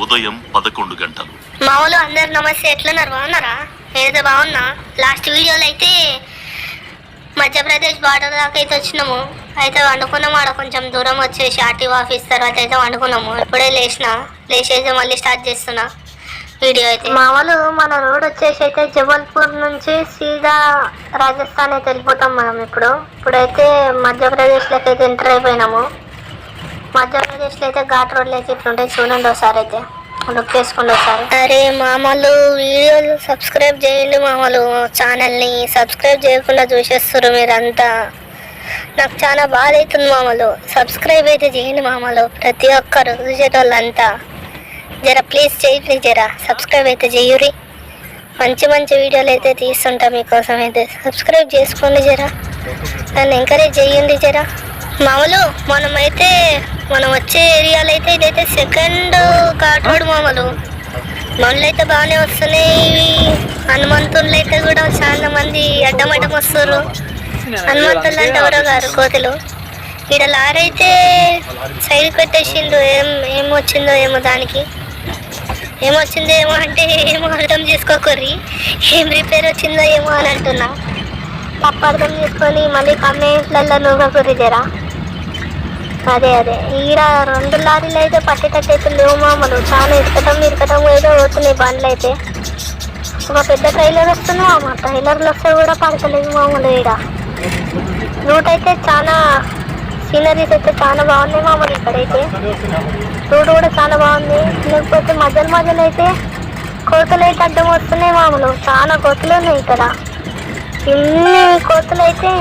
ఉదయం 11 గంటలు. మా వాళ్ళు అందరు నమస్తే, ఎట్లున్నారు? బాగున్నారా? ఏదో బాగున్నా. లాస్ట్ వీడియోలో అయితే మధ్యప్రదేశ్ బార్డర్ దాకా అయితే వచ్చినాము. అయితే వండుకున్నాము. ఆడ కొంచెం దూరం వచ్చేసి ఆర్టీఓ ఆఫీస్ తర్వాత అయితే వండుకున్నాము. ఇప్పుడే లేచేసి మళ్ళీ స్టార్ట్ చేస్తున్నా వీడియో అయితే. మా వాళ్ళు మన రోడ్ వచ్చేసి అయితే జబల్పూర్ నుంచి సీదా రాజస్థాన్ అయితే వెళ్ళిపోతాం మనం. ఇప్పుడైతే మధ్యప్రదేశ్లోకి అయితే ఎంటర్ అయిపోయినాము. మధ్యప్రదేశ్లో అయితే ఘాట్ రోడ్లు అయితే ఇట్లుంటాయి, చూడండి ఒకసారి అయితే లుక్ వేసుకోండి ఒకసారి. అరే మామలు, వీడియోలు సబ్స్క్రైబ్ చేయండి మామలు. ఛానల్ని సబ్స్క్రైబ్ చేయకుండా చూసేస్తారు మీరంతా. నాకు చాలా బాధ అవుతుంది మామలు. సబ్స్క్రైబ్ అయితే చేయండి మామలు, ప్రతి ఒక్కరు చూసేటోళ్ళంతా. జర ప్లీజ్ చేయండి, జర సబ్స్క్రైబ్ అయితే చేయురి. మంచి మంచి వీడియోలు అయితే తీస్తుంటా మీకోసం. అయితే సబ్స్క్రైబ్ చేసుకోండి, జర నన్ను ఎంకరేజ్ చేయండి జర. మామూలు మనం వచ్చే ఏరియాలో అయితే ఇదైతే సెకండ్ ఘాట్ రోడ్ మామూలు. బండ్లు అయితే బాగానే వస్తున్నాయి. హనుమంతుళ్ళు అయితే కూడా చాలా మంది అడ్డం వస్తారు. హనుమంతులు అంటే ఎవరో గారు కోతులు. ఇక్కడ లారీ అయితే సైడ్ పెట్టేసిండు. ఏమొచ్చిందో ఏమో, దానికి ఏమొచ్చిందో ఏమో అంటే ఏమో అర్థం చేసుకోకర్రి. ఏం రిపేర్ వచ్చిందో ఏమో అని అంటున్నా. తప్పు అర్థం చేసుకొని మళ్ళీ కమెంట్లలో నూగకుర్రి జరా. అదే ఈడ 2 లారీలు అయితే పట్టేటట్టు అయితే లేవు మామూలు. చాలా ఇరకటం ఏదో అవుతున్నాయి బండ్లు అయితే. ఒక పెద్ద ట్రైలర్ వస్తుంది మామ. ట్రైలర్లు వస్తే కూడా పడతలేదు మామూలు. ఈడ రూట్ అయితే చాలా సీనరీస్ అయితే చాలా బాగున్నాయి మామూలు. ఇక్కడైతే రూట్ కూడా చాలా బాగుంది. లేకపోతే మధ్యలో అయితే కోతులు అయితే అడ్డం వస్తున్నాయి మామూలు. చాలా కోతులు ఉన్నాయి ఇక్కడ. ఇన్ని కోతులు అయితే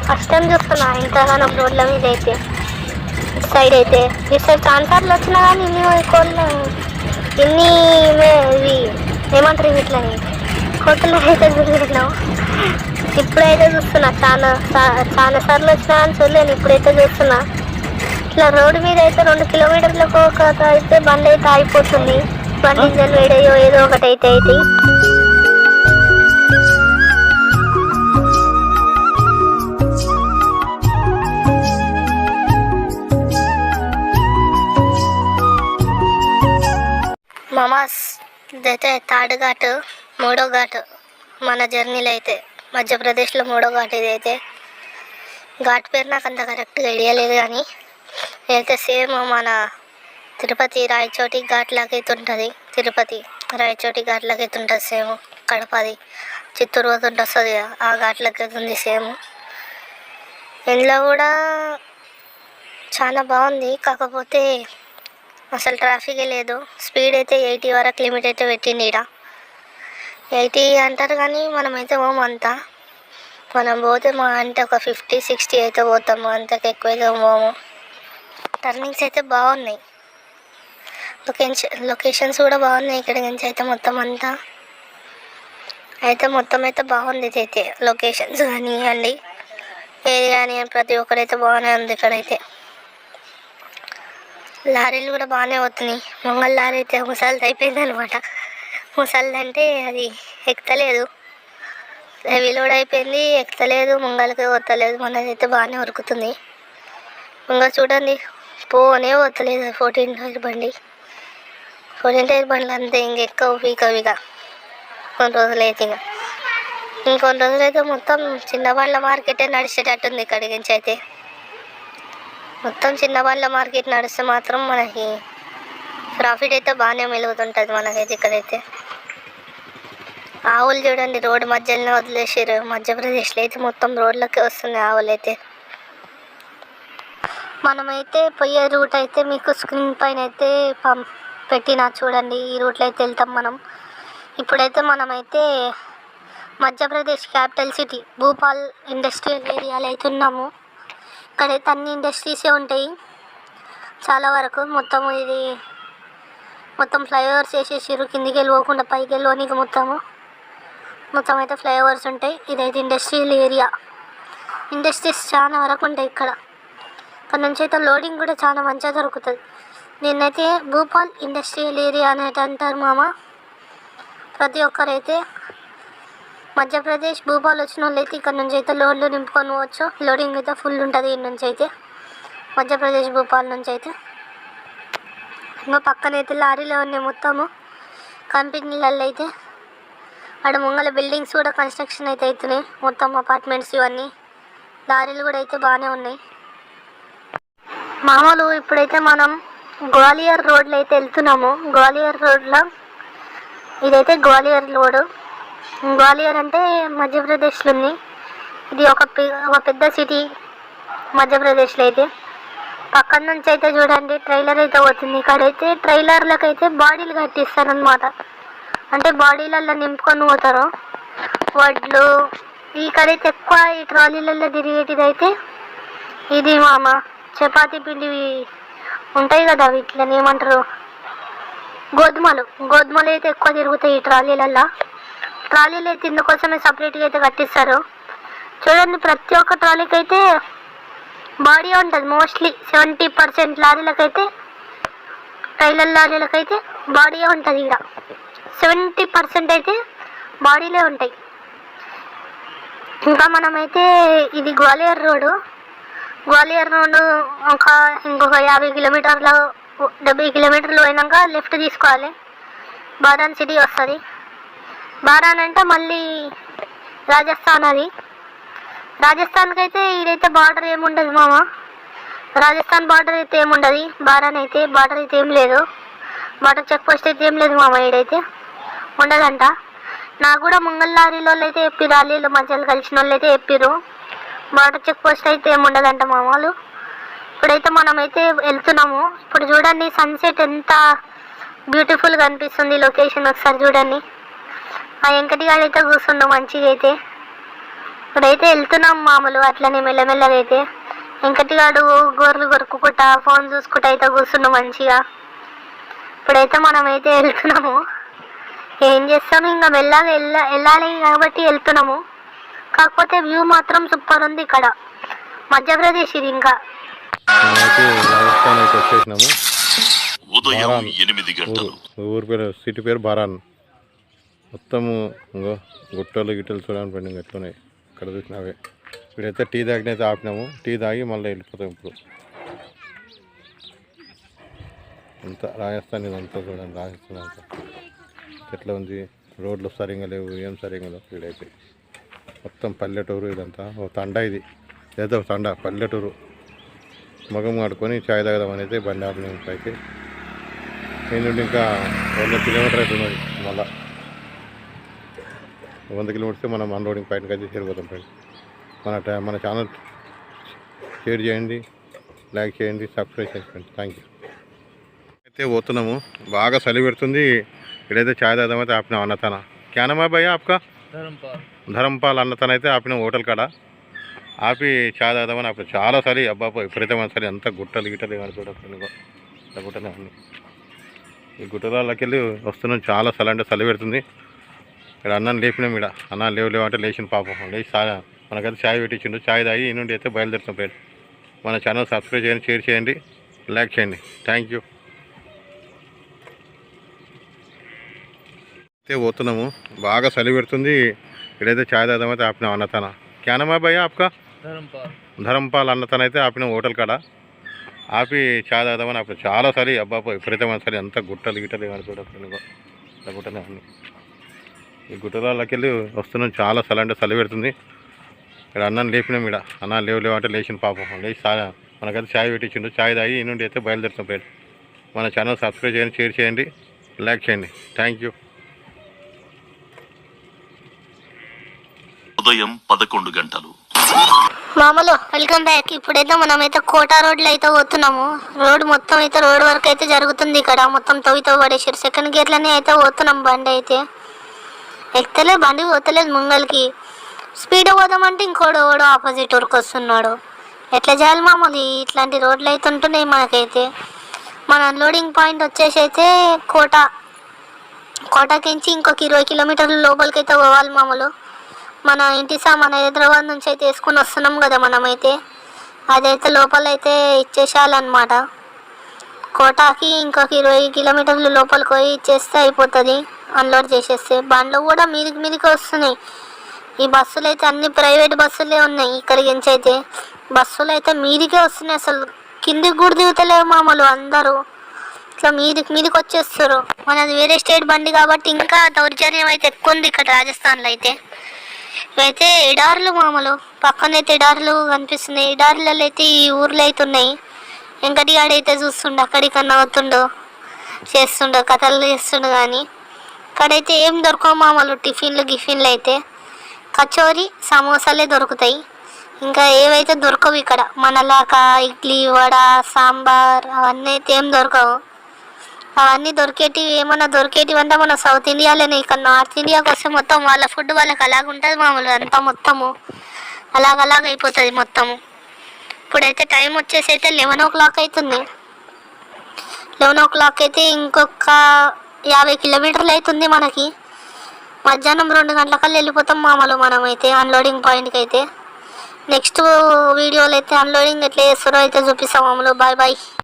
ఫస్ట్ టైం చూస్తున్నా ఇంతగానం రోడ్ల మీద అయితే. ఇటు సైడ్ అయితే ట్రాన్స్ఫర్లు వచ్చినా కానీ ఇన్ని ఇవి ఏమంటారు వీటిని, కోతులు అయితే చూడలేను. ఇప్పుడైతే చూస్తున్నా. చాలా సార్లు వచ్చినా అని చూడలేను, ఇప్పుడైతే చూస్తున్నా. ఇట్లా రోడ్డు మీద అయితే 2 కిలోమీటర్లకు ఒక అయితే బండి అయితే ఆగిపోతుంది. బండి ఇంజన్ వేడయ్యో ఏదో ఒకటి అయితే మామాస్. ఇదైతే 3rd ఘాట్, 3వ ఘాట్ మన జర్నీలో అయితే. మధ్యప్రదేశ్లో 3వ ఘాట్ ఇదైతే. ఘాట్ పేరు నాకు అంత కరెక్ట్గా ఐడియా లేదు, కానీ ఇదైతే సేమ్ మన తిరుపతి రాయచోటి ఘాట్ లాగైతే ఉంటుంది. తిరుపతి రాయచోటి ఘాట్ లాగైతే ఉంటుంది సేమ్. కడపది చిత్తూరు పోతుంటే వస్తుంది, ఆ ఘాట్ లాగైతే ఉంది సేమ్. ఇందులో కూడా చాలా బాగుంది, కాకపోతే అసలు ట్రాఫికే లేదు. స్పీడ్ అయితే 80 వరకు లిమిట్ అయితే పెట్టింది. ఇక్కడ 80 అంటారు కానీ మనమైతే పోము అంతా. మనం పోతే మా అంటే ఒక 50-60 అయితే పోతాము, అంతకు ఎక్కువ అయితే పోము. టర్నింగ్స్ అయితే బాగున్నాయి, లొకేషన్స్ కూడా బాగున్నాయి. ఇక్కడ నుంచి అయితే మొత్తం అయితే బాగుంది. ఇదైతే లొకేషన్స్ కానీ అండి, ఏది కానీ ప్రతి ఒక్కరైతే బాగానే ఉంది ఇక్కడైతే. లారీలు కూడా బాగానే అవుతున్నాయి. మంగళ లారీ అయితే ముసలిది అయిపోయింది అనమాట. ముసలిది అంటే అది ఎక్కుతలేదు, హెవీ లోడ్ అయిపోయింది, ఎక్కుతలేదు, ముంగలకి వస్తలేదు. మనదైతే బాగానే ఉరుకుతుంది. ఇంకా చూడండి, పోనే వస్తలేదు 14 టైర్ బండి. 14 టైర్ బండ్లు అంతే, ఇంకెక్కవు పీకవిగా కొన్ని రోజులు అయితే. ఇంకొన్ని రోజులు అయితే మొత్తం చిన్న బండ్ల మార్కెటే నడిచేటట్టుంది ఇక్కడి నుంచి అయితే. మొత్తం చిన్న బండ్ల మార్కెట్ నడిస్తే మాత్రం మనకి ప్రాఫిట్ అయితే బాగానే మెలుగుతుంటుంది మనకైతే. ఇక్కడైతే ఆవులు చూడండి, రోడ్డు మధ్యలోనే వదిలేసారు. మధ్యప్రదేశ్లో అయితే మొత్తం రోడ్లకే వస్తున్నాయి ఆవులు అయితే. మనమైతే పోయే రూట్ అయితే మీకు స్క్రీన్ పైన అయితే పెట్టినా చూడండి. ఈ రూట్లో అయితే వెళ్తాం మనం. ఇప్పుడైతే మనమైతే Madhya Pradesh capital city Bhupal industrial ఏరియాలో అయితే ఉన్నాము. ఇక్కడైతే అన్ని ఇండస్ట్రీసే ఉంటాయి చాలా వరకు. మొత్తం ఫ్లైఓవర్స్ వేసేసారు, కిందికి వెళ్ళిపోకుండా పైకి వెళ్ళడానికి మొత్తం అయితే ఫ్లైఓవర్స్ ఉంటాయి. ఇదైతే ఇండస్ట్రియల్ ఏరియా. ఇండస్ట్రీస్ చాలా వరకు ఉంటాయి ఇక్కడ నుంచి అయితే లోడింగ్ కూడా చాలా మంచిగా దొరుకుతుంది. దీన్నైతే భూపాల్ ఇండస్ట్రియల్ ఏరియా అనేది అంటారు మామ. ప్రతి ఒక్కరైతే మధ్యప్రదేశ్ భూపాల్ వచ్చిన వాళ్ళు అయితే ఇక్కడ నుంచి అయితే లోడ్లు నింపుకొని పోవచ్చు. లోడింగ్ అయితే ఫుల్ ఉంటుంది ఈ నుంచి అయితే, మధ్యప్రదేశ్ భూపాల్ నుంచి అయితే. ఇంకా పక్కనైతే లారీలో ఉన్నాయి మొత్తము కంపెనీలలో అయితే. అక్కడ ముంగల బిల్డింగ్స్ కూడా కన్స్ట్రక్షన్ అయితే అవుతున్నాయి, మొత్తం అపార్ట్మెంట్స్ ఇవన్నీ. లారీలు కూడా అయితే బాగానే ఉన్నాయి. మామూలు ఇప్పుడైతే మనం గ్వాలియర్ రోడ్లో అయితే వెళ్తున్నాము. గ్వాలియర్ రోడ్లో ఇదైతే గ్వాలియర్ రోడ్. గ్వాలియర్ అంటే మధ్యప్రదేశ్లో ఉంది. ఇది ఒక పెద్ద సిటీ మధ్యప్రదేశ్లో అయితే. పక్కన నుంచి అయితే చూడండి ట్రైలర్ అయితే పోతుంది. ఇక్కడైతే ట్రైలర్లకు అయితే బాడీలు కట్టిస్తారనమాట. అంటే బాడీలలో నింపుకొని పోతారు వడ్లు. ఇక్కడైతే ఎక్కువ ఈ ట్రాలీలలో తిరిగేటిది అయితే ఇది మామ చపాతీ పిండి ఉంటాయి కదా, వీటిని ఏమంటారు, గోధుమలు అయితే ఎక్కువ తిరుగుతాయి ఈ ట్రాలీలలో. ట్రాలీలు అయితే ఇందుకోసమే సపరేట్గా అయితే కట్టిస్తారు. చూడండి ప్రతి ఒక్క ట్రాలీకి అయితే బాడీ ఉంటుంది. మోస్ట్లీ 70% లారీలకైతే, ట్రైలర్ లారీలకైతే బాడీ ఉంటుంది. ఇక్కడ 70% అయితే బాడీలే ఉంటాయి. ఇంకా మనమైతే ఇది గ్వాలియర్ రోడ్డు ఇంకొక 50 కిలోమీటర్లు 70 కిలోమీటర్లు పోయినాక లెఫ్ట్ తీసుకోవాలి, బారాన్ సిటీ వస్తుంది. బారాన్ అంటే మళ్ళీ రాజస్థాన్. అది రాజస్థాన్కి అయితే ఇదైతే బార్డర్ ఏముండదు మామ. రాజస్థాన్ బార్డర్ అయితే ఏముండదు. బారాన్ అయితే బార్డర్ అయితే ఏం లేదు. బార్డర్ చెక్ పోస్ట్ అయితే ఏం లేదు మామ, ఈడైతే ఉండదంట. నాకు కూడా మంగళ లారీలో అయితే చెప్పిరు, లారీలో మధ్యలో కలిసిన వాళ్ళు అయితే చెప్పిరు బార్డర్ చెక్ పోస్ట్ అయితే ఏముండదంట మామూలు. ఇప్పుడైతే మనమైతే వెళ్తున్నాము. ఇప్పుడు చూడండి సన్సెట్ ఎంత బ్యూటిఫుల్గా అనిపిస్తుంది లొకేషన్. ఒకసారి చూడండి. ఆ వెంకటిగాడు అయితే కూర్చున్నాం మంచిగా అయితే. ఇప్పుడైతే వెళ్తున్నాం మామూలు అట్లనే మెల్లమెల్లగా అయితే. వెంకటిగాడు గోర్లు కొరుక్కుంటా ఫోన్ చూసుకుంటా అయితే కూర్చున్నాం మంచిగా. ఇప్పుడైతే మనమైతే వెళ్తున్నాము. ఏం చేస్తాము, ఇంకా మెల్లగా వెళ్ళాలి కాబట్టి వెళ్తున్నాము. కాకపోతే వ్యూ మాత్రం సూపర్ ఉంది ఇక్కడ మధ్యప్రదేశ్. ఇది ఇంకా రాజస్థాన్ అయితే వచ్చేసినాము. ఉదయం 8 గంటలు. ఊరి పేరు సిటీ పేరు బారాన్. మొత్తము ఇంకో గుట్టలు గిట్టలు చూడడానికి పండి ఎట్లున్నాయి ఇక్కడ చూసినవే. ఇప్పుడైతే టీ తాగినైతే ఆపినాము. టీ తాగి మళ్ళీ వెళ్ళిపోతాం. ఇప్పుడు అంతా రాజస్థాన్ ఇదంతా చూడండి. రాజస్థాన్ అంతా ఎట్లా ఉంది, రోడ్లు సరిగ్గా లేవు, ఏం సరిగ్గా లేవు. ఇక్కడైతే మొత్తం పల్లెటూరు. ఇదంతా ఓ తండ. ఇది ఏదో తండ పల్లెటూరు. మగం ఆడుకొని చాయ్ తాగదామని అయితే బండి ఆపిన పైకి. ఏంటంటే ఇంకా 100 కిలోమీటర్ అవుతున్నది. మళ్ళీ 100 కిలోమీటర్స్ మనం అన్లోడింగ్ పాయింట్కి అయితే చేరిపోతాం ఫ్రెండ్స్. మన ఛానల్ షేర్ చేయండి, లైక్ చేయండి, సబ్స్క్రైబ్ చేసుకోండి. Thank you. అయితే పోతున్నాము. బాగా చలి పెడుతుంది. ఇక్కడైతే చాయ్ తాగదామైతే ఆపినాం. అన్నతన క్యానమా భయ్యా ఆప్కా ధరంపాల్ అన్నతన అయితే ఆపినాం హోటల్ కాడ. ఆపి చాయ్ తాగదామని అప్పుడు చాలా చలి. అబ్బాబా విపరీతమైన చలి. అంతా గుట్టలు గిట్టలు ఏమైనా చూడకుండా గుట్టనే అన్నీ. ఈ గుట్టలకి వెళ్ళి వస్తున్నాం. చాలా చలి అంటే చలి పెడుతుంది. ఇక్కడ అన్నాను లేపినాం. ఇక్కడ అన్న లేవు అంటే లేచిన పాపం లేచి మనకైతే చాయ్ పెట్టించిండు. చాయ్ తాగి ఈ నుండి అయితే బయలుదేరుతాం ఫ్రెండ్స్. మన ఛానల్ సబ్స్క్రైబ్ చేయండి, షేర్ చేయండి, లైక్ చేయండి. Thank you. అయితే పోతున్నాము. బాగా చలి పెడుతుంది. ఇక్కడైతే చాయ్ తాగదామైతే ఆపినాం. అన్నతన క్యానమా భయ్యా ఆప్కా ధరంపాల్ అన్నతన అయితే ఆపినాం హోటల్ కాడ. ఆపి చాయ్ తాగదామని అప్పుడు చాలా చలి. అబ్బాబా విపరీతమైన చలి. అంతా గుట్టలు గిట్టలు ఏమైనా చూడకుండా గుట్టనే అన్నీ. ఈ గుట్టలకి వెళ్ళి వస్తున్నాం. చాలా చలి అంటే చలి పెడుతుంది. ఇక్కడ అన్నాను లేపినాం. ఇక్కడ అన్న లేవు అంటే లేచిన పాపం లేచి మనకైతే చాయ్ పెట్టించిండు. చాయ్ తాగి ఈ నుండి అయితే బయలుదేరుతాం ఫ్రెండ్స్. మన ఛానల్ సబ్స్క్రైబ్ చేయండి, షేర్ చేయండి, లైక్ చేయండి. Thank you. ఉదయం 11 గంటలు. మామూలు వెల్కమ్ బ్యాక్. ఇప్పుడైతే మనమైతే కోటా రోడ్లో అయితే పోతున్నాము. రోడ్ మొత్తం అయితే రోడ్ వర్క్ అయితే జరుగుతుంది. ఇక్కడ మొత్తం తవ్వి పడేసారు. సెకండ్ గేట్లనే అయితే పోతున్నాం. బండి అయితే ఎక్కలేదు, బండి పోతలేదు ముంగల్కి. స్పీడ్ పోదామంటే ఇంకోడు ఆపోజిట్ ఊరికి వస్తున్నాడు. ఎట్లా చేయాలి మామూలు, ఇట్లాంటి రోడ్లు అయితే ఉంటున్నాయి మనకైతే. మన అన్లోడింగ్ పాయింట్ వచ్చేసి అయితే కోటాకించి ఇంకొక 20 కిలోమీటర్ల లోపలికి అయితే పోవాలి మామూలు. మన ఇంటి సామాన్ హైదరాబాద్ నుంచి అయితే వేసుకొని వస్తున్నాం కదా మనమైతే. అదైతే లోపల అయితే ఇచ్చేసేయాలన్నమాట. కోటాకి ఇంకొక 20 కిలోమీటర్లు లోపలికి పోయి ఇచ్చేస్తే అయిపోతుంది. అన్లోడ్ చేసేస్తే బండ్లు కూడా మీదికి వస్తున్నాయి. ఈ బస్సులు అయితే అన్ని ప్రైవేట్ బస్సులే ఉన్నాయి. ఇక్కడికి నుంచి అయితే బస్సులు అయితే మీదికే వస్తున్నాయి. అసలు కిందికి కూడా దిగుతలేవు మామూలు. అందరూ ఇట్లా మీదికి వచ్చేస్తారు. మనది వేరే స్టేట్ బండి కాబట్టి ఇంకా దౌర్జన్యం అయితే ఎక్కువ ఉంది ఇక్కడ రాజస్థాన్లో అయితే. ఇవైతే ఎడారులు మామూలు, పక్కనైతే ఎడారులు కనిపిస్తున్నాయి. ఎడారులలో అయితే ఈ ఊర్లు అయితే ఉన్నాయి. వెంకటిగాడైతే చూస్తుండు, అక్కడికన్నా అవుతుండో చేస్తుండో కథలు చేస్తుండు. కానీ ఇక్కడైతే ఏం దొరకవు మామూలు గిఫిన్లు అయితే కచోరీ సమోసాలే దొరుకుతాయి. ఇంకా ఏవైతే దొరకవు ఇక్కడ మనలాగా ఇడ్లీ వడ సాంబార్ అవన్నీ అయితే ఏం దొరకవు. అవన్నీ ఏమన్నా దొరికేటివి అంటే మన సౌత్ ఇండియాలోనే. ఇక్కడ నార్త్ ఇండియాకి వస్తే మొత్తం వాళ్ళ ఫుడ్ వాళ్ళకి అలాగ ఉంటుంది మామూలు, అంతా మొత్తము అలాగ అయిపోతుంది మొత్తము. ఇప్పుడైతే టైం వచ్చేసి అయితే 11 o'clock అవుతుంది. 11 o'clock అయితే ఇంకొక 50 kilometers అవుతుంది మనకి. మధ్యాహ్నం 2 గంటలకల్లా వెళ్ళిపోతాం మామూలు మనమైతే అన్లోడింగ్ పాయింట్కి అయితే. నెక్స్ట్ వీడియోలో అయితే అన్లోడింగ్ ఎట్లా చేస్తారో అయితే చూపిస్తాం మామూలు. బాయ్.